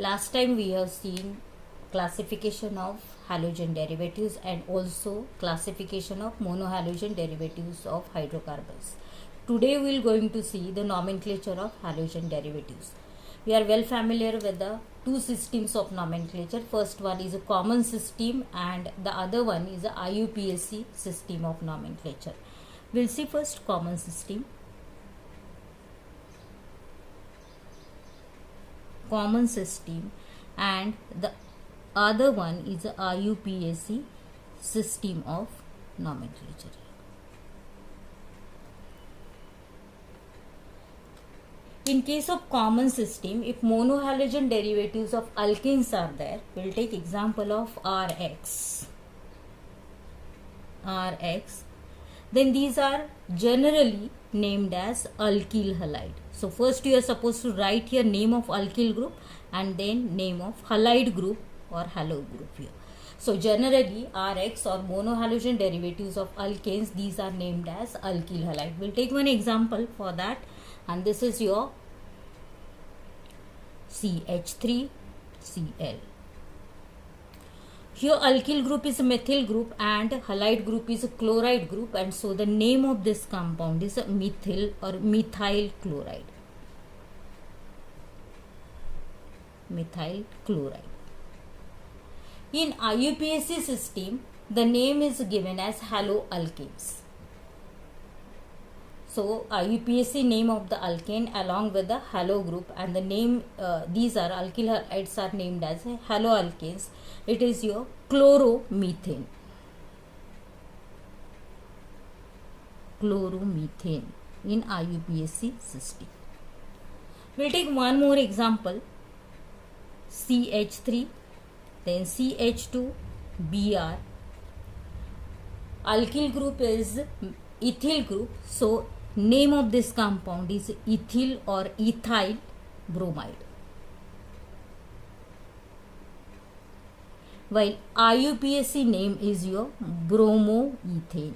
Last time we have seen classification of halogen derivatives and also classification of monohalogen derivatives of hydrocarbons. Today we are going to see the nomenclature of halogen derivatives. We are well familiar with the two systems of nomenclature. First one is a common system and the other one is a IUPAC system of nomenclature. We will see first common system. Common system and the other one is a IUPAC system of nomenclature. In case of common system, if monohalogen derivatives of alkanes are there, we will take example of RX, then these are generally named as alkyl halide. So first you are supposed to write here name of alkyl group and then name of halide group or halo group here. So generally RX or monohalogen derivatives of alkanes, these are named as alkyl halide. We'll take one example for that, and this is your CH3Cl. Here alkyl group is a methyl group and halide group is a chloride group, and so the name of this compound is a methyl or methyl chloride. Methyl chloride. In IUPAC system, the name is given as haloalkanes. So IUPAC name of the alkane along with the halo group, and the name these are alkyl halides are named as haloalkanes. It is your chloromethane. Chloromethane in IUPAC system. We'll take one more example. CH3, then CH2Br. Alkyl group is ethyl group, so name of this compound is ethyl or ethyl bromide. While IUPAC name is your bromoethane.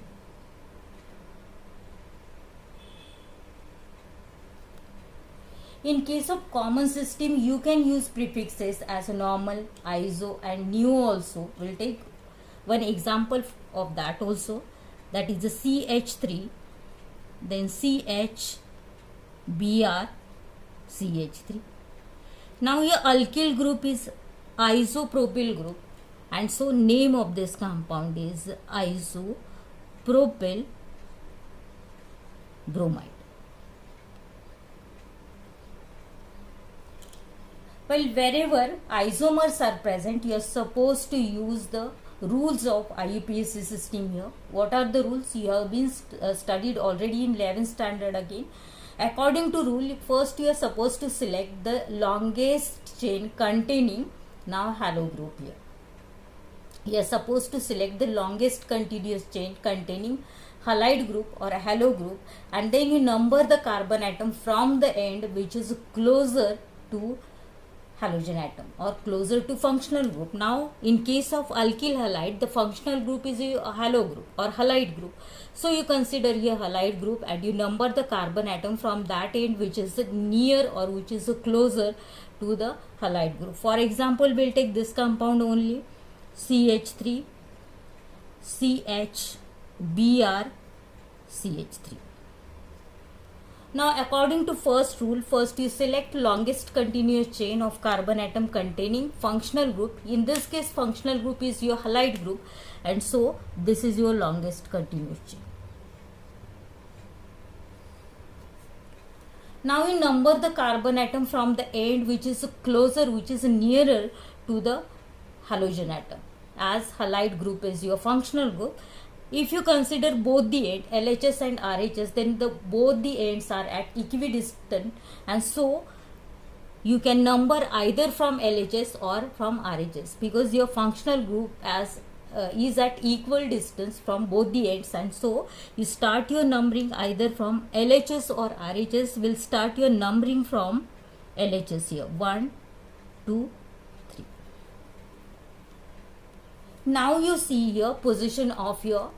In case of common system, you can use prefixes as normal, iso and neo also. We'll take one example of that also. That is the CH3, then CHBr, CH3. Now your alkyl group is isopropyl group, and so name of this compound is isopropyl bromide. Well, wherever isomers are present, you are supposed to use the rules of IUPAC system here. What are the rules? You have been studied already in 11th standard again. According to rule, first you are supposed to select the longest chain containing now halo group here. You are supposed to select the longest continuous chain containing halide group or a halo group, and then you number the carbon atom from the end which is closer to halogen atom or closer to functional group. Now in case of alkyl halide, the functional group is a halo group or halide group, so you consider here halide group and you number the carbon atom from that end which is near or which is closer to the halide group. For example, we'll take this compound only, CH3 CHBr CH3. Now according to first rule, first you select longest continuous chain of carbon atom containing functional group. In this case functional group is your halide group, and so this is your longest continuous chain. Now you number the carbon atom from the end which is closer, which is nearer to the halogen atom, as halide group is your functional group. If you consider both the ends, LHS and RHS, then both the ends are at equidistant, and so you can number either from LHS or from RHS because your functional group is at equal distance from both the ends, and so you start your numbering either from LHS or RHS. Will start your numbering from LHS here, 1, 2, 3. Now you see here position of your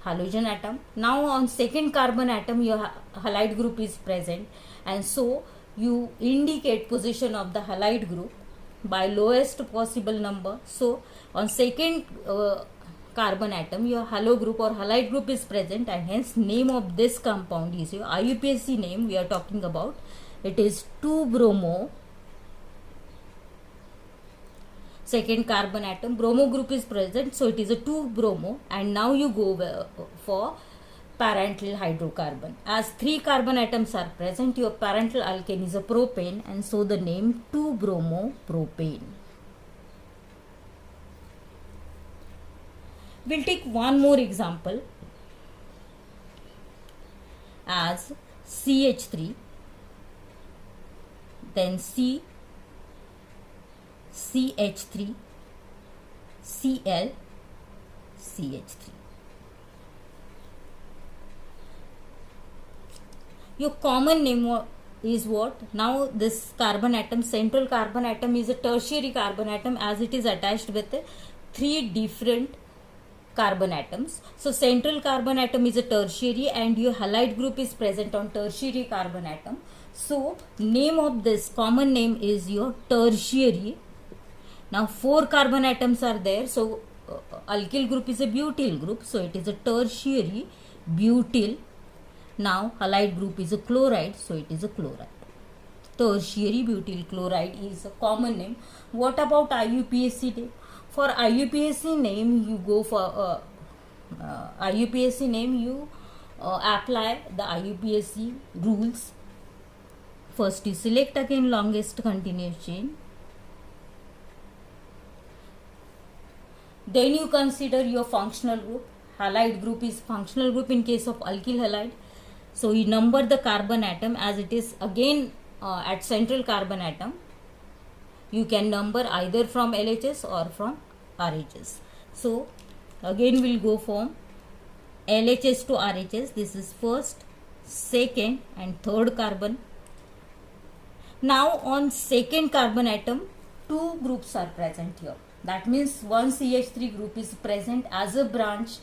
halogen atom. Now on second carbon atom your halide group is present, and so you indicate position of the halide group by lowest possible number. So on second carbon atom, your halo group or halide group is present, and hence name of this compound is your IUPAC name we are talking about. It is 2-bromo. Second carbon atom, bromo group is present, so it is a 2-bromo. And now you go for parental hydrocarbon. As 3 carbon atoms are present, your parental alkane is a propane, and so the name 2-bromo propane. We'll take one more example as CH3, then CH3, Cl, CH3. Your common name is what? Now this carbon atom, central carbon atom, is a tertiary carbon atom as it is attached with 3 different carbon atoms. So central carbon atom is a tertiary, and your halide group is present on tertiary carbon atom. So name of this common name is your tertiary. Now 4 carbon atoms are there, so alkyl group is a butyl group, so it is a tertiary butyl. Now halide group is a chloride, so it is a chloride. Tertiary butyl chloride is a common name. What about IUPAC name? For IUPAC name, you go for IUPAC name, you apply the IUPAC rules. First you select again longest continuous chain. Then you consider your functional group. Halide group is functional group in case of alkyl halide. So you number the carbon atom as it is again at central carbon atom. You can number either from LHS or from RHS. So again we'll go from LHS to RHS. This is first, second and third carbon. Now on second carbon atom, 2 groups are present here. That means one CH3 group is present as a branch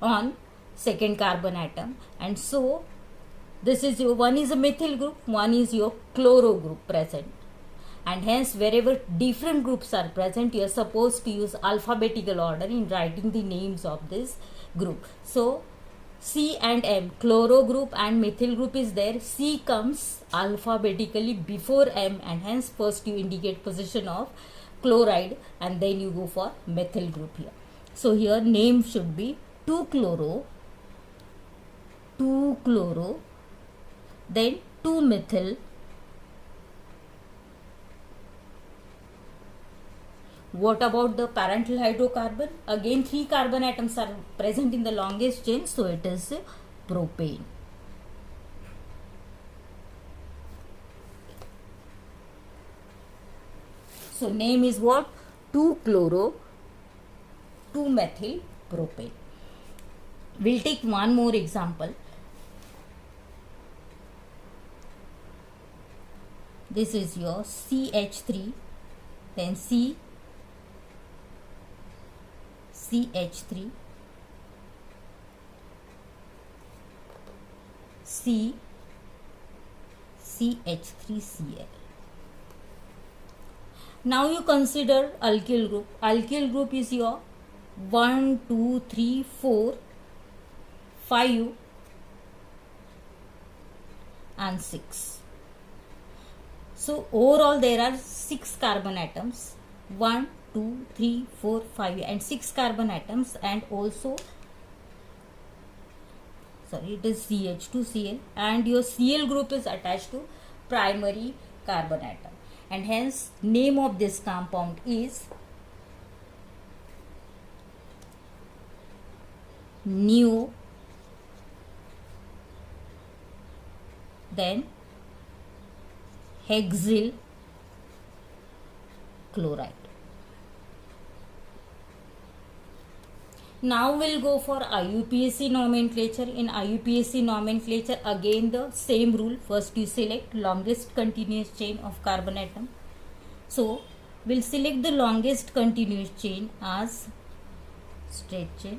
on second carbon atom, and so this is your one is a methyl group, one is your chloro group present, and hence wherever different groups are present, you are supposed to use alphabetical order in writing the names of this group. So C and M, chloro group and methyl group is there. C comes alphabetically before M, and hence first you indicate position of chloride and then you go for methyl group here. So here name should be 2-chloro, then 2-methyl, What about the parental hydrocarbon? Again 3 carbon atoms are present in the longest chain, so it is propane. So name is what? 2-chloro, 2-methyl propane. We'll take one more example. This is your CH3, then CH3, CH3Cl. Now you consider alkyl group. Alkyl group is your 1, 2, 3, 4, 5 and 6. So overall there are 6 carbon atoms. 1, 2, 3, 4, 5 and 6 carbon atoms, and also it is CH2Cl, and your Cl group is attached to primary carbon atom, and hence name of this compound is neo, then hexyl chloride. Now we'll go for IUPAC nomenclature. In IUPAC nomenclature, again the same rule. First you select longest continuous chain of carbon atom. So we'll select the longest continuous chain as straight chain.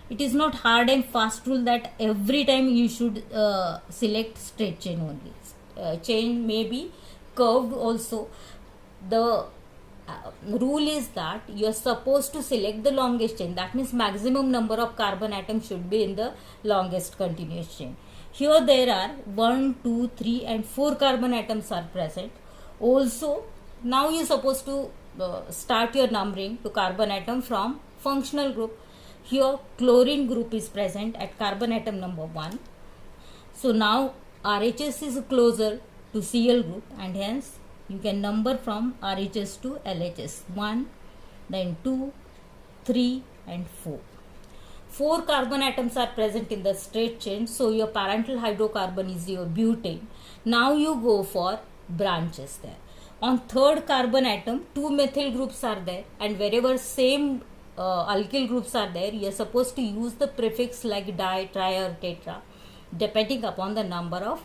It is not hard and fast rule that every time you should select straight chain only. Chain may be curved also. The rule is that you are supposed to select the longest chain. That means maximum number of carbon atoms should be in the longest continuous chain. Here there are 1, 2, 3 and 4 carbon atoms are present. Also, now you are supposed to start your numbering to carbon atom from functional group. Here chlorine group is present at carbon atom number 1. So now RHS is closer to Cl group, and hence you can number from RHS to LHS. 1, then 2, 3 and 4. 4 carbon atoms are present in the straight chain, so your parental hydrocarbon is your butane. Now you go for branches there. On third carbon atom, 2 methyl groups are there, and wherever same alkyl groups are there, you are supposed to use the prefix like di, tri or tetra, depending upon the number of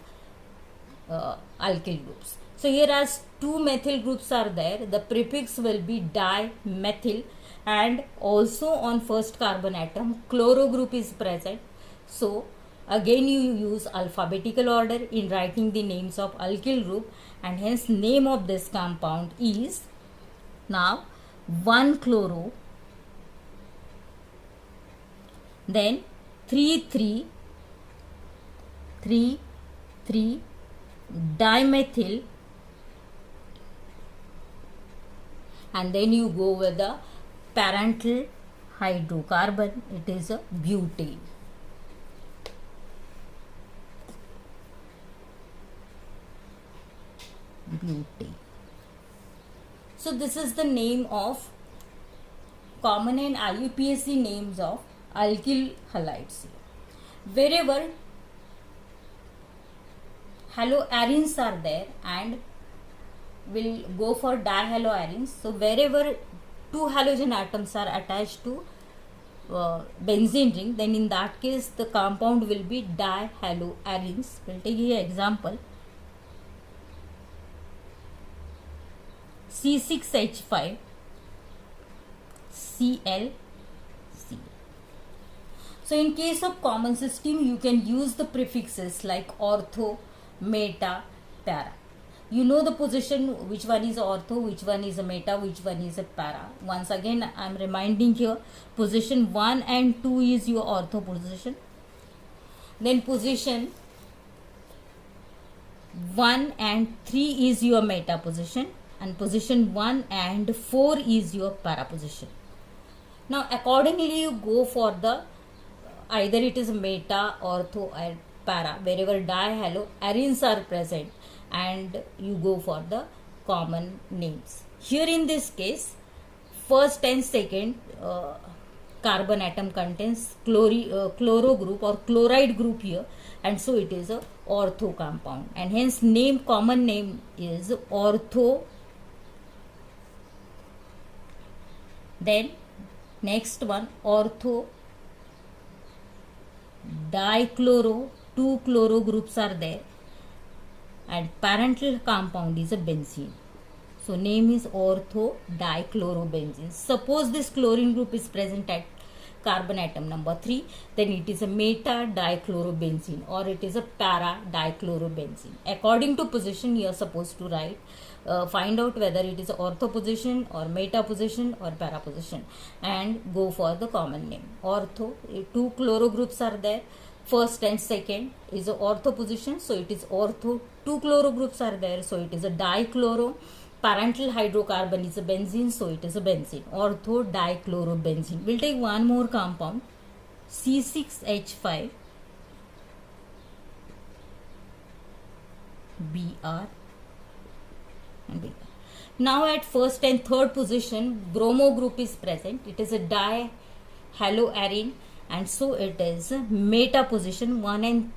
alkyl groups. So here as 2 methyl groups are there, the prefix will be dimethyl, and also on first carbon atom chloro group is present. So again you use alphabetical order in writing the names of alkyl group, and hence name of this compound is now 1-chloro, then 3,3,3,3-dimethyl, and then you go with the parental hydrocarbon, it is a butane. So this is the name of common and IUPAC names of alkyl halides. Wherever haloarenes are there, and will go for dihaloarenes. So wherever 2 halogen atoms are attached to benzene ring, then in that case the compound will be dihaloarenes. We'll take here example. C6H5 Cl. So in case of common system, you can use the prefixes like ortho, meta, para. You know the position, which one is ortho, which one is a meta, which one is a para. Once again I am reminding here, position 1 and 2 is your ortho position. Then position 1 and 3 is your meta position, and position 1 and 4 is your para position. Now accordingly you go for the either it is meta, ortho or para, wherever dihaloarenes are present, and you go for the common names. Here in this case, first and second carbon atom contains chloro group or chloride group here, and so it is a ortho compound, and hence name, common name is ortho. Then next one, ortho dichloro, 2 chloro groups are there, and parental compound is a benzene. So name is ortho dichlorobenzene. Suppose this chlorine group is present at carbon atom number 3, then it is a meta dichlorobenzene or it is a para dichlorobenzene. According to position you are supposed to write, find out whether it is ortho position or meta position or para position, and go for the common name. Ortho, 2 chloro groups are there, first and second is a ortho position, so it is ortho. 2 chloro groups are there, so it is a dichloro. Parental hydrocarbon is a benzene, so it is a benzene. Ortho dichlorobenzene. We'll take one more compound, C6H5 Br and Br. Now at first and third position bromo group is present. It is a dihaloarene, and so it is a meta position. 1 and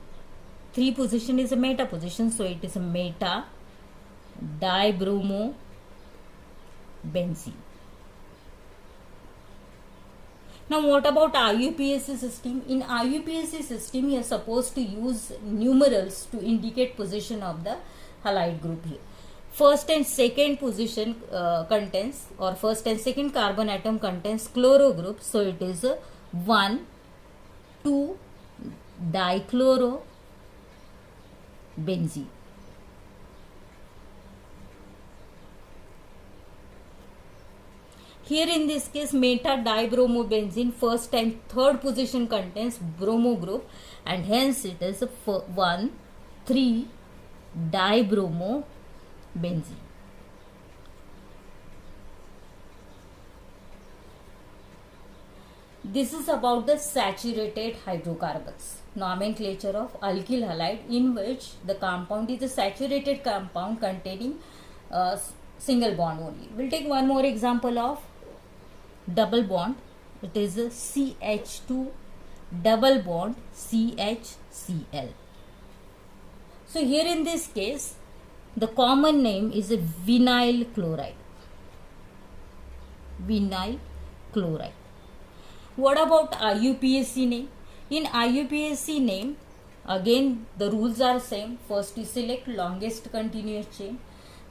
3 position is a meta position, so it is a meta dibromo benzene. Now what about IUPAC system? In IUPAC system you are supposed to use numerals to indicate position of the halide group here. First and second position contains, or first and second carbon atom contains chloro group, so it is a 1, 2 dichloro benzene. Here in this case, meta dibromobenzene first and third position contains bromo group, and hence it is 1,3-dibromobenzene. This is about the saturated hydrocarbons nomenclature of alkyl halide, in which the compound is a saturated compound containing single bond only. We'll take one more example of double bond. It is a CH2 double bond CHCl. So here in this case, the common name is a vinyl chloride. Vinyl chloride. What about IUPAC name? In IUPAC name, again the rules are same. First you select longest continuous chain,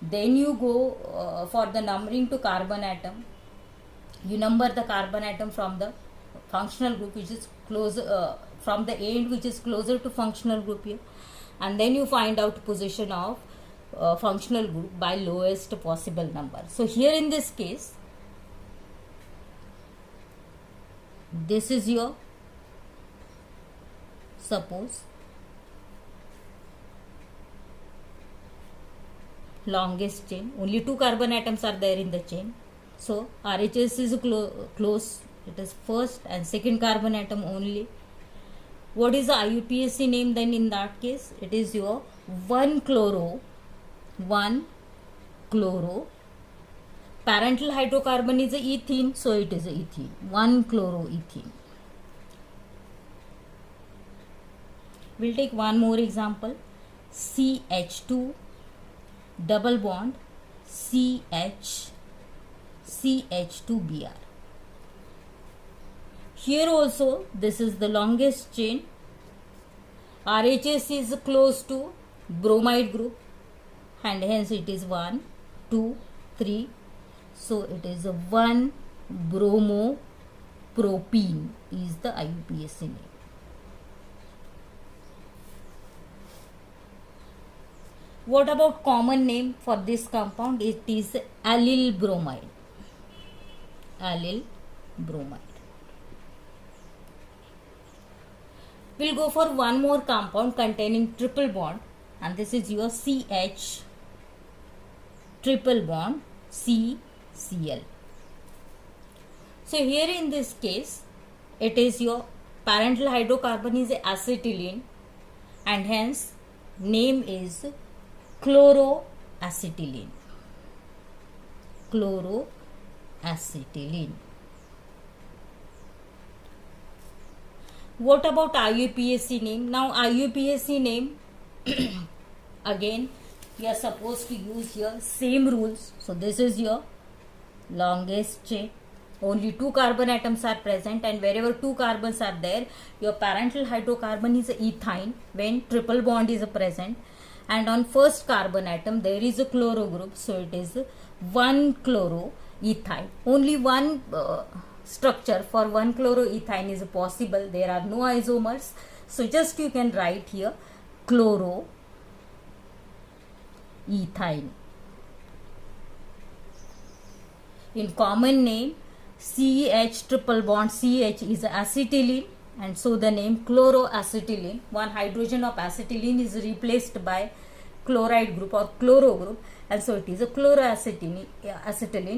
then you go for the numbering to carbon atom. You number the carbon atom from the functional group which is closer from the end which is closer to functional group here, and then you find out position of functional group by lowest possible number. So here in this case, this is your, suppose, longest chain. Only 2 carbon atoms are there in the chain. So RHS is close. It is first and second carbon atom only. What is the IUPAC name then in that case? It is your 1-chloro. Parental hydrocarbon is a ethene, so it is a ethene. 1-chloroethene. We'll take one more example. CH2 double bond CH2Br. Here also this is the longest chain. RHS is close to bromide group, and hence it is 1, 2, 3. So it is a 1-bromopropene is the IUPAC name. What about common name for this compound? It is allyl bromide. Allyl bromide. We'll go for one more compound containing triple bond, and this is your CH triple bond CCl. So here in this case, it is your parental hydrocarbon is acetylene, and hence name is chloroacetylene. Chloroacetylene. What about IUPAC name? Now IUPAC name again you are supposed to use here same rules. So this is your longest chain. Only 2 carbon atoms are present, and wherever 2 carbons are there, your parental hydrocarbon is ethyne when triple bond is present, and on first carbon atom there is a chloro group, so it is 1-chloroethyne. Only one structure for 1-chloroethyne is possible. There are no isomers, so just you can write here chloroethyne. In common name, CH triple bond CH is acetylene, and so the name chloroacetylene. One hydrogen of acetylene is replaced by chloride group or chloro group, and so it is a chloroacetylene.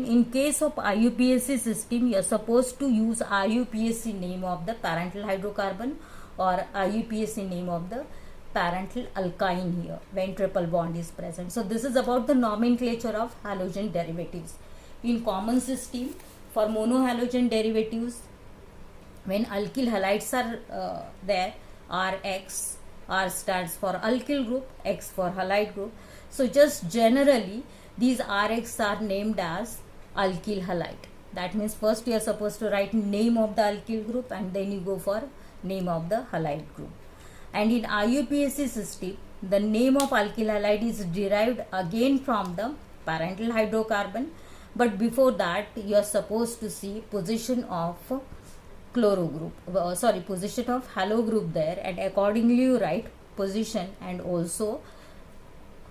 In case of IUPAC system, you are supposed to use IUPAC name of the parental hydrocarbon or IUPAC name of the parental alkyne here when triple bond is present. So this is about the nomenclature of halogen derivatives. In common system, for monohalogen derivatives, when alkyl halides are there, RX, R stands for alkyl group, X for halide group. So just generally these RX are named as alkyl halide. That means first you are supposed to write name of the alkyl group, and then you go for name of the halide group. And in IUPAC system, the name of alkyl halide is derived again from the parental hydrocarbon, but before that you are supposed to see position of chloro group, position of halo group there, and accordingly you write position and also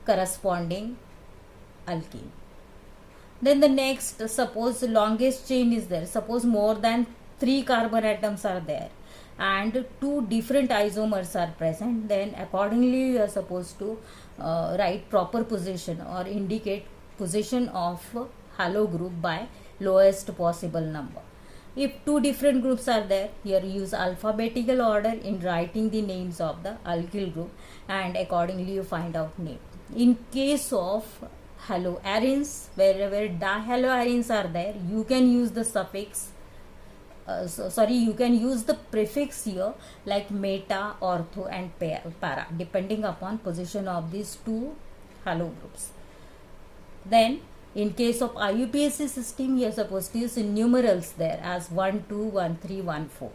corresponding alkene. Then the next, suppose longest chain is there, suppose more than 3 carbon atoms are there and 2 different isomers are present, then accordingly you are supposed to write proper position or indicate position of halo group by lowest possible number. If 2 different groups are there, here use alphabetical order in writing the names of the alkyl group and accordingly you find out name. In case of haloarenes, wherever dihaloarenes are there, you can use the suffix you can use the prefix here like meta, ortho and para depending upon position of these 2 halo groups. Then in case of IUPAC system, you are supposed to use numerals there as 1, 2, 1, 3, 1, 4.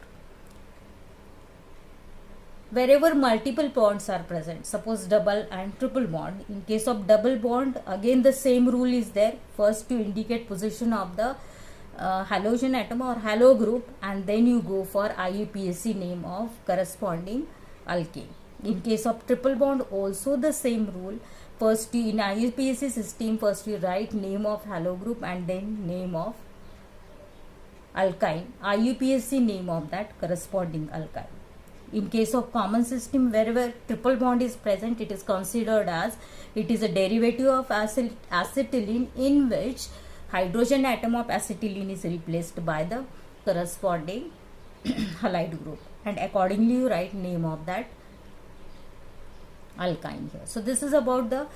Wherever multiple bonds are present, suppose double and triple bond. In case of double bond, again the same rule is there. First you indicate position of the halogen atom or halo group and then you go for IUPAC name of corresponding alkane. In case of triple bond, also the same rule. First in IUPAC system, first you write name of halo group and then name of alkyne, IUPAC name of that corresponding alkyne. In case of common system, wherever triple bond is present, it is considered as it is a derivative of acetylene in which hydrogen atom of acetylene is replaced by the corresponding halide group and accordingly you write name of that alkyne here. So this is about the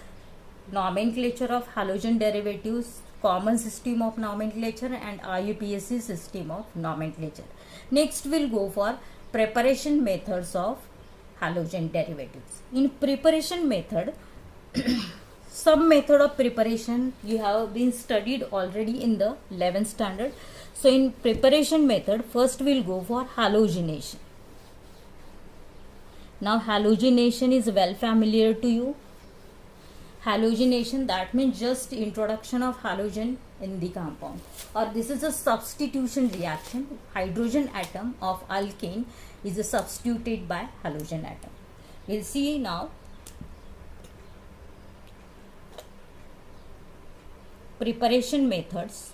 nomenclature of halogen derivatives, common system of nomenclature and IUPAC system of nomenclature. Next we'll go for preparation methods of halogen derivatives. In preparation method, some method of preparation you have been studied already in the 11th standard. So in preparation method, first we'll go for halogenation. Now halogenation is well familiar to you. Halogenation, that means just introduction of halogen in the compound, or this is a substitution reaction. Hydrogen atom of alkane is substituted by halogen atom. We'll see now preparation methods.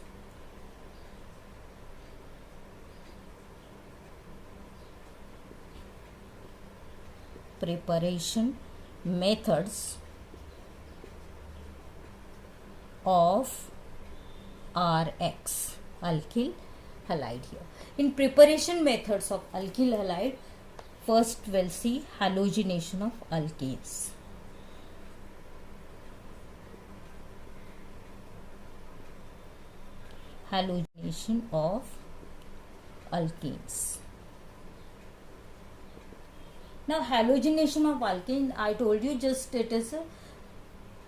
Preparation methods of RX, alkyl halide here. In preparation methods of alkyl halide, first we'll see halogenation of alkanes. Halogenation of alkanes. Now halogenation of alkane, I told you just it is a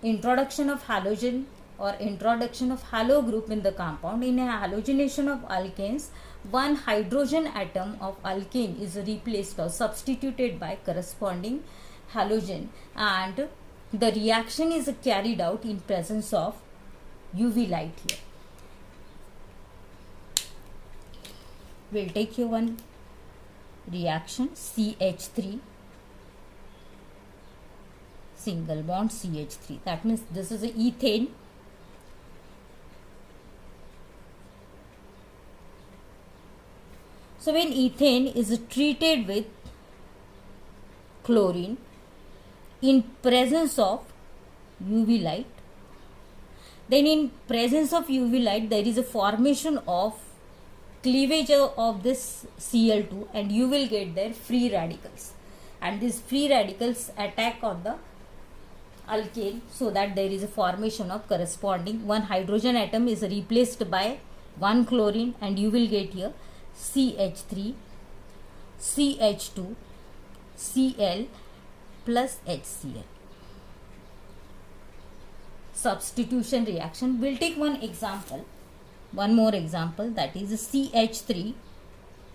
introduction of halogen or introduction of halo group in the compound. In a halogenation of alkanes, one hydrogen atom of alkane is replaced or substituted by corresponding halogen and the reaction is carried out in presence of UV light here. We'll take here one reaction, CH3 single bond CH3, that means this is a ethane. So when ethane is treated with chlorine in presence of UV light, then in presence of UV light there is a formation of cleavage of this Cl2 and you will get there free radicals, and these free radicals attack on the alkane so that there is a formation of corresponding one hydrogen atom is replaced by one chlorine and you will get here CH3 CH2 Cl plus HCl. Substitution reaction. We'll take one example, one more example, that is CH3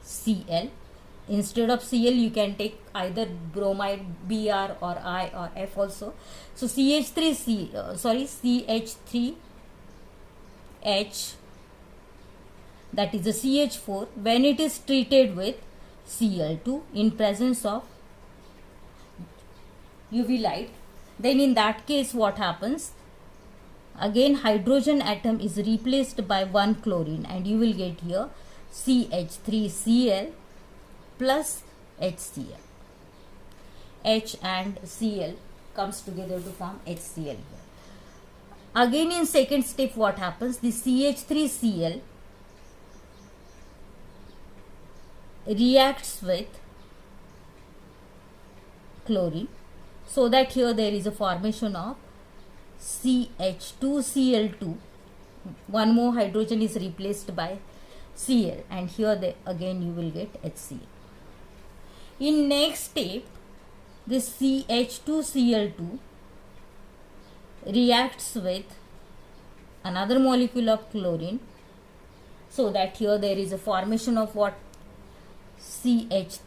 Cl. Instead of Cl you can take either bromide Br or I or F also. So CH3H, that is a CH4, when it is treated with Cl2 in presence of UV light, then in that case what happens, Again hydrogen atom is replaced by one chlorine and you will get here CH3Cl plus HCl. H and Cl comes together to form HCl here. Again in second step what happens, the CH3Cl reacts with chlorine, so that here there is a formation of CH2Cl2. One more hydrogen is replaced by Cl and here again you will get HCl. In next step, this CH2Cl2 reacts with another molecule of chlorine, so that here there is a formation of what? CH3.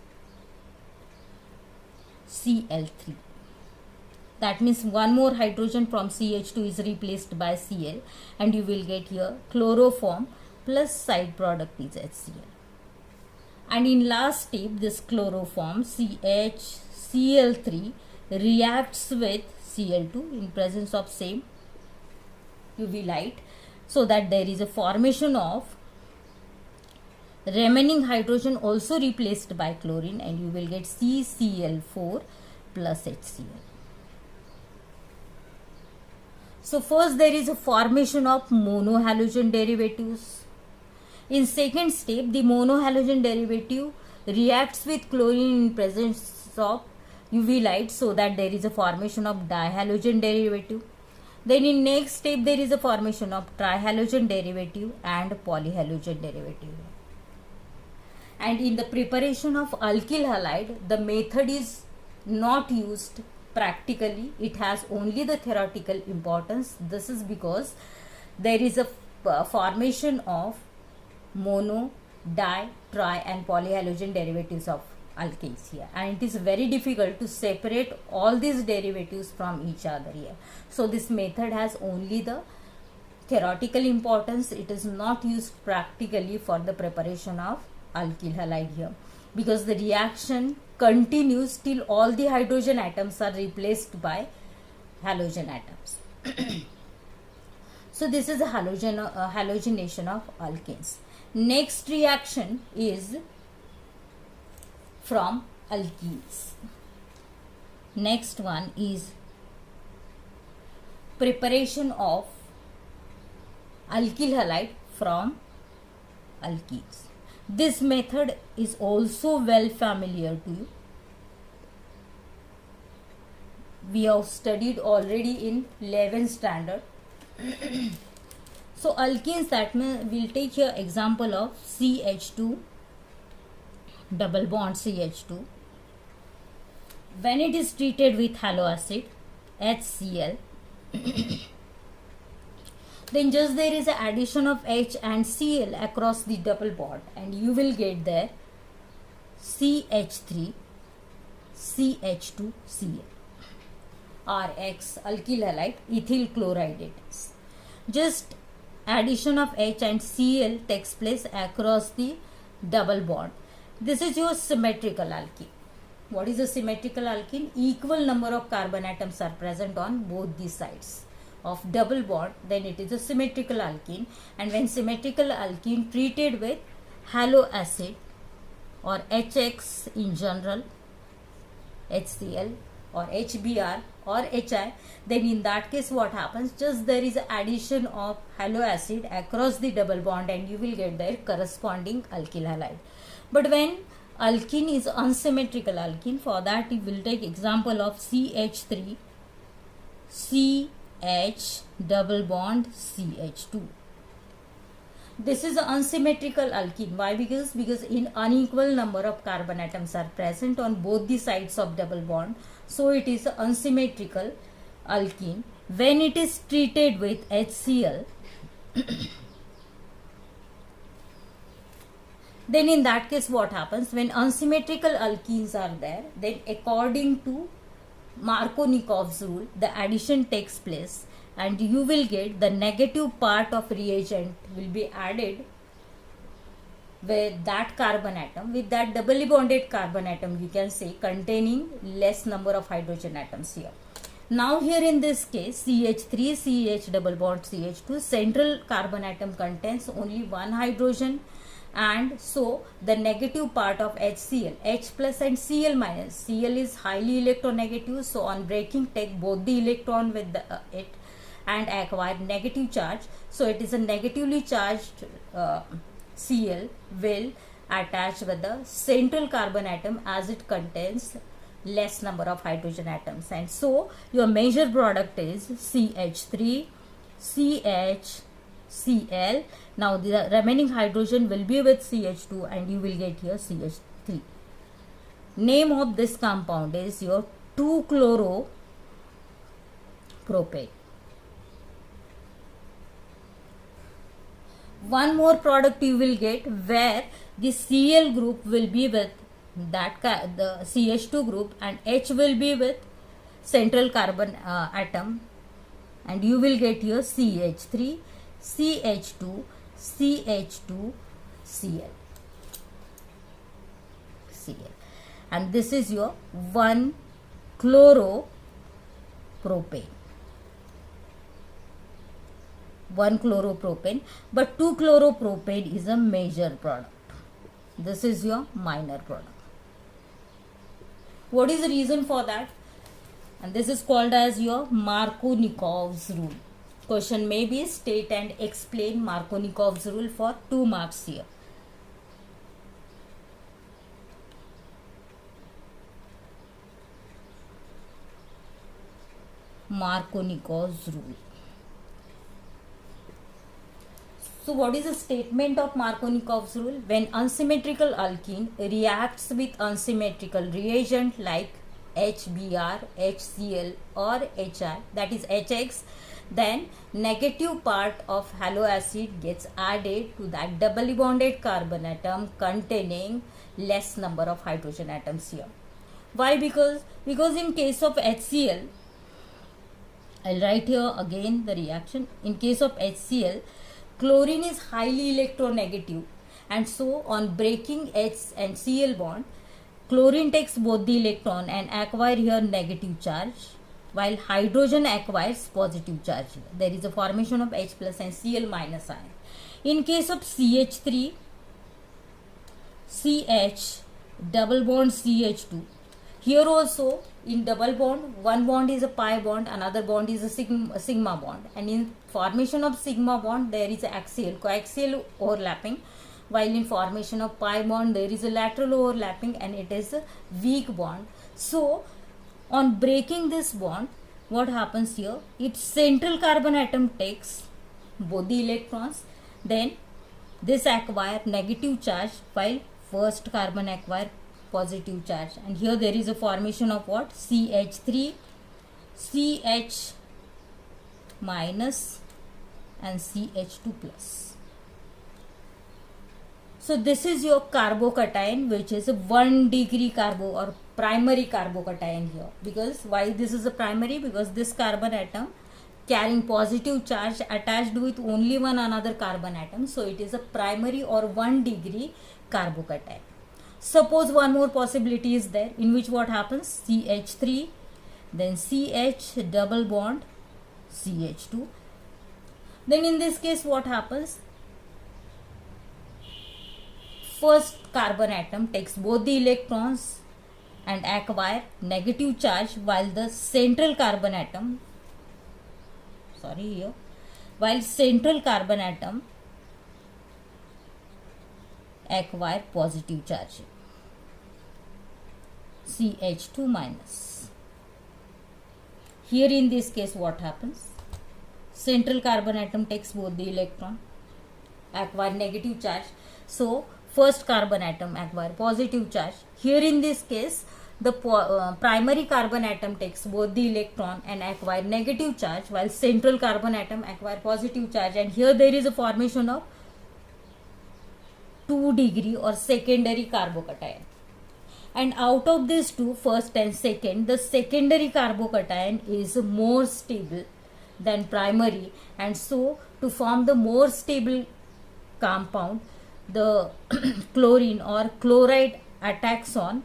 That means one more hydrogen from CH2 is replaced by Cl and you will get here chloroform plus side product is HCl. And in last step, this chloroform CHCl3 reacts with Cl2 in presence of same UV light, so that there is a formation of remaining hydrogen also replaced by chlorine and you will get CCl4 plus HCl. So first there is a formation of monohalogen derivatives. In second step, the monohalogen derivative reacts with chlorine in presence of UV light, so that there is a formation of dihalogen derivative. Then in next step there is a formation of trihalogen derivative and polyhalogen derivative. And in the preparation of alkyl halide, the method is not used practically, it has only the theoretical importance. This is because there is a formation of mono, di, tri and polyhalogen derivatives of alkanes here, and it is very difficult to separate all these derivatives from each other here. So this method has only the theoretical importance, it is not used practically for the preparation of alkyl halide here, because the reaction continues till all the hydrogen atoms are replaced by halogen atoms. So this is a halogenation of alkanes. Next reaction is from alkenes. Next one is preparation of alkyl halide from alkenes. This method is also well familiar to you. We have studied already in 11th standard. So alkenes, that means we'll take here example of CH2 double bond CH2. When it is treated with halo acid HCl, then just there is an addition of H and Cl across the double bond and you will get there CH3 CH2 Cl. RX alkyl halide ethyl chloride it is. Just addition of H and Cl takes place across the double bond. This is your symmetrical alkene. What is a symmetrical alkene? Equal number of carbon atoms are present on both the sides of double bond, then it is a symmetrical alkene. And when symmetrical alkene treated with halo acid or HX in general, HCl or HBr or HI, then in that case what happens, just there is addition of halo acid across the double bond and you will get their corresponding alkyl halide. But when alkene is unsymmetrical alkene, for that we will take example of CH3 CH double bond CH2. This is an unsymmetrical alkene. Why? Because in unequal number of carbon atoms are present on both the sides of double bond, so it is an unsymmetrical alkene. When it is treated with HCl, then in that case what happens, when unsymmetrical alkenes are there, then according to Markovnikov's rule, the addition takes place and you will get the negative part of reagent will be added with that carbon atom, with that doubly bonded carbon atom, you can say, containing less number of hydrogen atoms here. Now here in this case, CH3, CH double bond CH2, central carbon atom contains only one hydrogen, and so the negative part of HCl, H plus and Cl minus. Cl is highly electronegative, so on breaking take both the electron with it and acquire negative charge. So it is a negatively charged Cl will attach with the central carbon atom as it contains less number of hydrogen atoms, and so your major product is CH3, CH, Cl. Now the remaining hydrogen will be with CH2 and you will get here CH3. Name of this compound is your 2-chloropropane. One more product you will get where the Cl group will be with the CH2 group and H will be with central carbon atom, and you will get your CH3, CH2, CH2, Cl. And this is your 1-chloropropane. 1-chloropropane, but 2-chloropropane is a major product. This is your minor product. What is the reason for that? And this is called as your Markovnikov's rule. Question may be state and explain Markovnikov's rule for 2 marks here. Markovnikov's rule. So what is the statement of Markovnikov's rule? When unsymmetrical alkene reacts with unsymmetrical reagent like HBr, HCl or HI, that is HX, then negative part of halo acid gets added to that doubly bonded carbon atom containing less number of hydrogen atoms here. Why? Because in case of HCl, I'll write here again the reaction. In case of HCl, chlorine is highly electronegative, and so on breaking H and Cl bond, chlorine takes both the electron and acquire here negative charge, while hydrogen acquires positive charge. There is a formation of H plus and Cl minus ion. In case of CH3, CH double bond CH2, here also in double bond, one bond is a pi bond, another bond is a sigma bond, and in formation of sigma bond there is a coaxial overlapping, while in formation of pi bond there is a lateral overlapping and it is a weak bond. So on breaking this bond, what happens here? Its central carbon atom takes both the electrons, then this acquire negative charge while first carbon acquire positive charge, and here there is a formation of what? CH3, CH minus and CH2 plus. So this is your carbocation, which is a 1 degree carbo or primary carbocation here. Because why this is a primary? Because this carbon atom carrying positive charge attached with only one another carbon atom, so it is a primary or 1 degree carbocation. Suppose one more possibility is there, in which what happens? CH3, then CH double bond CH2. Then in this case what happens? First carbon atom takes both the electrons and acquire negative charge, while the central carbon atom, acquire positive charge, CH2 minus. Here in this case what happens? Central carbon atom takes both the electron, acquire negative charge, so first carbon atom acquire positive charge. Here in this case the primary carbon atom takes both the electron and acquire negative charge, while central carbon atom acquire positive charge, and here there is a formation of 2 degree or secondary carbocation. And out of these two, first and second, the secondary carbocation is more stable than primary, and so to form the more stable compound, the chlorine or chloride attacks on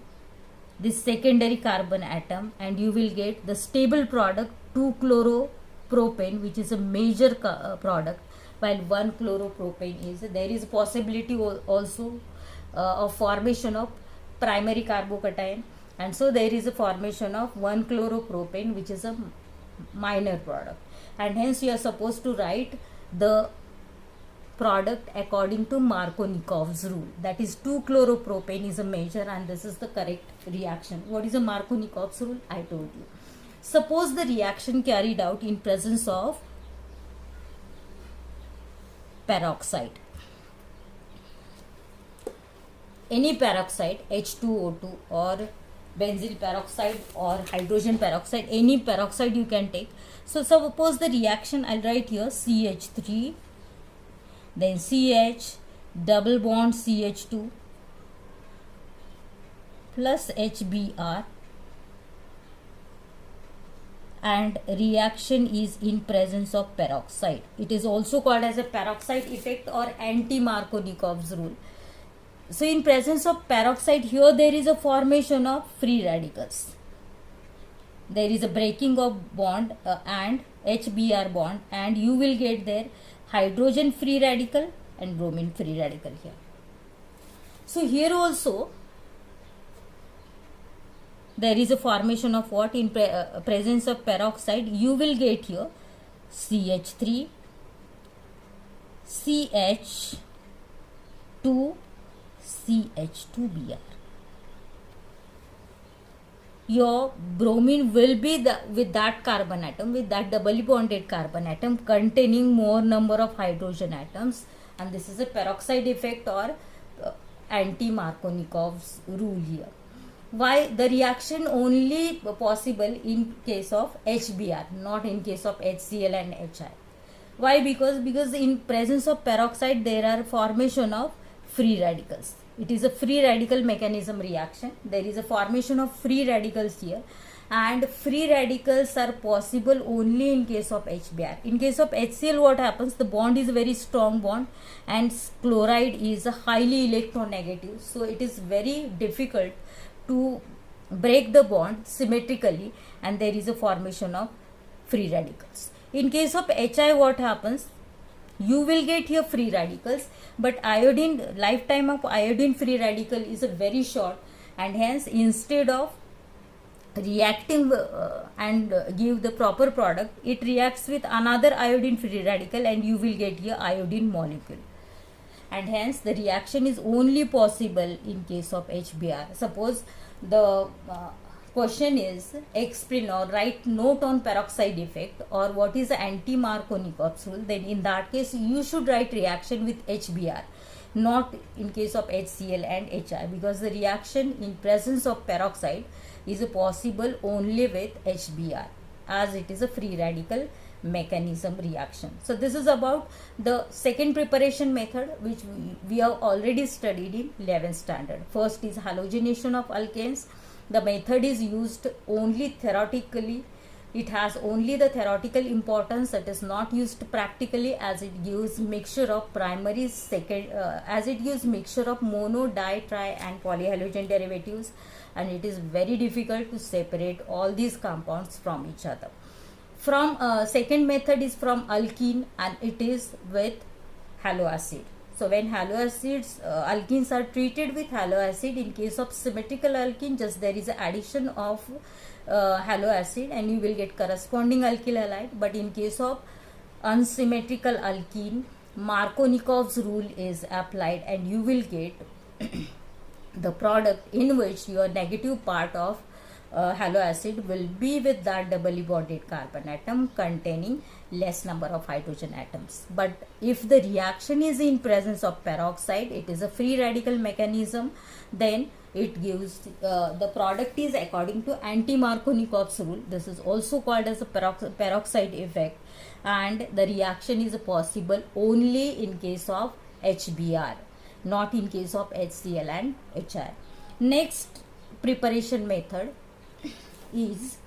this secondary carbon atom, and you will get the stable product 2-chloropropane, which is a major product, while 1-chloropropane is, there is a possibility also of formation of primary carbocation, and so there is a formation of 1-chloropropane, which is a minor product, and hence you are supposed to write the product according to Markovnikov's rule. That is, 2-chloropropane is a major, and this is the correct reaction. What is a Markovnikov's rule? I told you. Suppose the reaction carried out in presence of peroxide. Any peroxide, H2O2 or benzyl peroxide or hydrogen peroxide, any peroxide you can take. So suppose the reaction, I'll write here CH3, then CH, double bond CH2 plus HBr, and reaction is in presence of peroxide. It is also called as a peroxide effect or anti-Markovnikov's rule. So in presence of peroxide, here there is a formation of free radicals. There is a breaking of bond and HBr bond, and you will get there hydrogen free radical and bromine free radical here. So here also there is a formation of what? In presence of peroxide, you will get here CH3, CH2, CH2Br. Your bromine will be with that carbon atom, with that doubly bonded carbon atom containing more number of hydrogen atoms, and this is a peroxide effect or anti-Markovnikov's rule here. Why? The reaction only possible in case of HBr, not in case of HCl and HI. Why? Because in presence of peroxide there are formation of free radicals. It is a free radical mechanism reaction. There is a formation of free radicals here, and free radicals are possible only in case of HBr. In case of HCl, what happens? The bond is a very strong bond, and chloride is highly electronegative, so it is very difficult to break the bond symmetrically, and there is a formation of free radicals. In case of HI, what happens? You will get here free radicals, but iodine, lifetime of iodine free radical is a very short, and hence instead of reacting and give the proper product, it reacts with another iodine free radical, and you will get here iodine molecule, and hence the reaction is only possible in case of HBr. Suppose the question is explain or write note on peroxide effect or what is the anti-Markovnikov's rule, then in that case you should write reaction with HBr, not in case of HCl and HI, because the reaction in presence of peroxide is possible only with HBr, as it is a free radical mechanism reaction. So this is about the second preparation method, which we have already studied in 11th standard. First is halogenation of alkanes. The method is used only theoretically. It has only the theoretical importance. It is not used practically, as it gives mixture of primary, as it gives mixture of mono, di, tri and polyhalogen derivatives, and it is very difficult to separate all these compounds from each other. From second method is from alkene, and it is with haloacid. So when haloacids, alkenes are treated with haloacid, in case of symmetrical alkene, just there is an addition of haloacid and you will get corresponding alkyl halide. But in case of unsymmetrical alkene, Markovnikov's rule is applied, and you will get the product in which your negative part of haloacid will be with that doubly bonded carbon atom containing less number of hydrogen atoms. But if the reaction is in presence of peroxide, it is a free radical mechanism, then it gives the product is according to anti-Markovnikov's rule. This is also called as a peroxide effect, and the reaction is possible only in case of HBr, not in case of HCl and HI. Next preparation method is